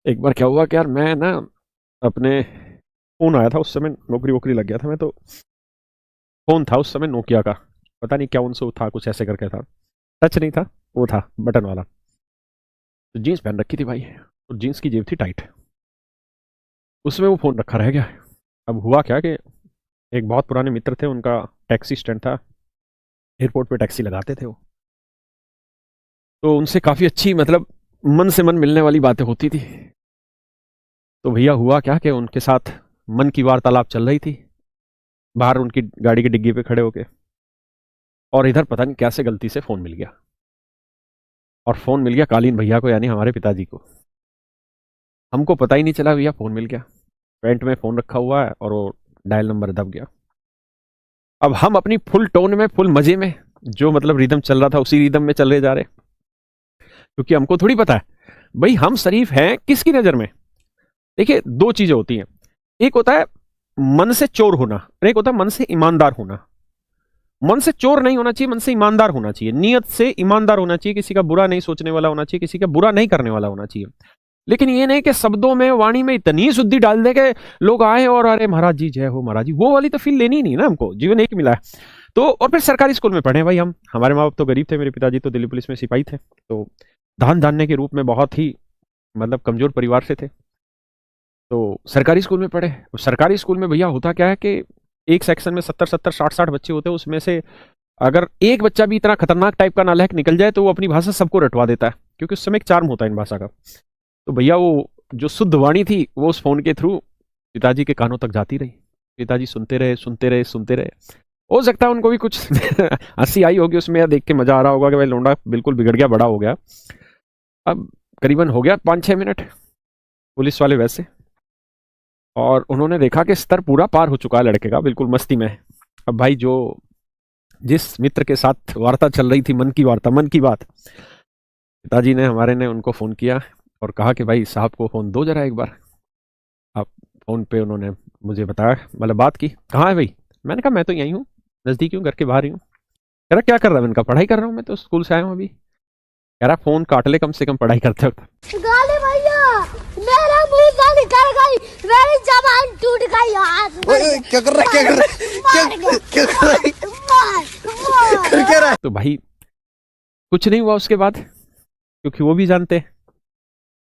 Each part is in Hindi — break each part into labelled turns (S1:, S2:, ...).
S1: एक बार क्या हुआ कि यार मैं ना अपने फ़ोन आया था, उस समय नौकरी वोकरी लग गया था मैं, तो फ़ोन था उस समय नोकिया का, पता नहीं क्या उनसे वो था, कुछ ऐसे करके था, टच नहीं था, वो था बटन वाला। तो जीन्स पहन रखी थी भाई, तो जीन्स की जेब थी टाइट, उसमें वो फ़ोन रखा रह गया। अब हुआ क्या कि एक बहुत पुराने मित्र थे, उनका टैक्सी स्टैंड था, एयरपोर्ट पे टैक्सी लगाते थे वो, तो उनसे काफ़ी अच्छी मतलब मन से मन मिलने वाली बातें होती थी। तो भैया हुआ क्या कि उनके साथ मन की वार्तालाप चल रही थी बाहर उनकी गाड़ी की डिग्गी पे खड़े होके, और इधर पता नहीं कैसे गलती से फ़ोन मिल गया, और फ़ोन मिल गया कालीन भैया को, यानी हमारे पिताजी को। हमको पता ही नहीं चला भैया फ़ोन मिल गया, पैंट में फ़ोन रखा हुआ है और वो डायल नंबर दब गया। अब हम अपनी फुल टोन में, फुल मज़े में, जो मतलब रिदम चल रहा था उसी रिदम में चले जा रहे, क्योंकि हमको थोड़ी पता है भाई हम शरीफ हैं किसकी नज़र में। देखिए, दो चीज़ें होती हैं, एक होता है मन से चोर होना और एक होता है मन से ईमानदार होना। मन से चोर नहीं होना चाहिए, मन से ईमानदार होना चाहिए, नियत से ईमानदार होना चाहिए, किसी का बुरा नहीं सोचने वाला होना चाहिए, किसी का बुरा नहीं करने वाला होना चाहिए। लेकिन ये नहीं कि शब्दों में, वाणी में इतनी शुद्धि डाल दे के लोग आए और अरे महाराज जी जय हो महाराज जी, वो वाली तो फील लेनी ही नहीं ना, हमको जीवन एक मिला है। तो और फिर सरकारी स्कूल में पढ़े भाई हम, हमारे माँ बाप तो गरीब थे, मेरे पिताजी तो दिल्ली पुलिस में सिपाही थे, तो धान धान्य के रूप में बहुत ही मतलब कमजोर परिवार से थे, तो सरकारी स्कूल में पढ़े। सरकारी स्कूल में भैया होता क्या है कि एक सेक्शन में 70-70, 60-60 बच्चे होते हैं, उसमें से अगर एक बच्चा भी इतना खतरनाक टाइप का नालायक निकल जाए तो वो अपनी भाषा सबको रटवा देता है, क्योंकि उस समय एक चार्म होता है इन भाषा का। तो भैया वो जो शुद्ध वाणी थी वो उस फोन के थ्रू पिताजी के कानों तक जाती रही, पिताजी सुनते रहे सुनते रहे सुनते रहे। हो सकता है उनको भी कुछ हंसी आई होगी उसमें, या देख के मजा आ रहा होगा कि भाई लोंडा बिल्कुल बिगड़ गया, बड़ा हो गया। अब करीबन हो गया 5-6 मिनट, पुलिस वाले वैसे, और उन्होंने देखा कि स्तर पूरा पार हो चुका है लड़के का, बिल्कुल मस्ती में। अब भाई जो जिस मित्र के साथ वार्ता चल रही थी, मन की वार्ता, मन की बात, पिताजी ने हमारे ने उनको फ़ोन किया और कहा कि भाई साहब को फ़ोन दो जरा एक बार। आप फ़ोन पे उन्होंने मुझे बताया, मतलब बात की, कहाँ है भाई? मैंने कहा मैं तो यहीं हूँ, नज़दीक हूँ, घर के बाहर ही हूँ। कह रहा क्या कर रहा है? मैंने कहा पढ़ाई कर रहा हूँ, मैं तो स्कूल से आया हूँ अभी। कह रहा फ़ोन काट ले कम से कम पढ़ाई करते वक्त।
S2: गाली भैया, मेरा मुंह से निकल गई, मेरी जबान टूट गई, हाथ
S3: ओए क्या कर रहा है, क्या कर रहा है, क्या कर रहा है, कर क्या रहा है?
S1: तो भाई कुछ नहीं हुआ उसके बाद, क्योंकि वो भी जानते हैं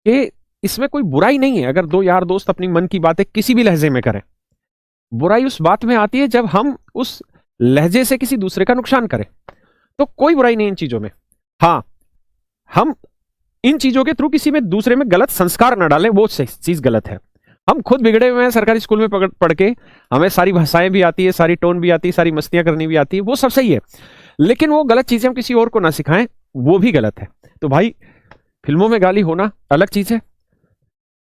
S1: कि इसमें कोई बुराई नहीं है अगर दो यार दोस्त अपनी मन की बातें किसी भी लहजे में करें। बुराई उस बात में आती है जब हम उस लहजे से किसी दूसरे का नुकसान करें, तो कोई बुराई नहीं इन चीजों में। हाँ, हम इन चीजों के थ्रू किसी में दूसरे में गलत संस्कार न डालें, वो चीज गलत है। हम खुद बिगड़े हुए हैं, सरकारी स्कूल में पढ़ के हमें सारी भाषाएं भी आती है, सारी टोन भी आती है, सारी मस्तियां करनी भी आती है, वो सब सही है, लेकिन वो गलत चीजें हम किसी और को ना सिखाएं, वो भी गलत है। तो भाई फिल्मों में गाली होना अलग चीज है,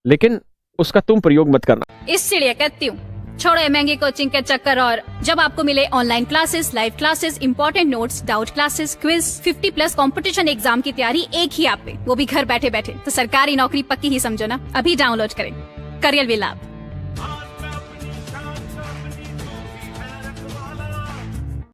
S1: लेकिन उसका तुम प्रयोग मत करना।
S4: इस चिड़िया कहती हूँ, छोड़ो ये महंगी कोचिंग के चक्कर, और जब आपको मिले online classes, live classes, important notes, doubt classes, quiz, 50+ competition exam की तैयारी एक ही ऐप पे, वो भी घर बैठे बैठे, तो सरकारी नौकरी पक्की ही समझो ना। अभी डाउनलोड करें करियर विल ऐप।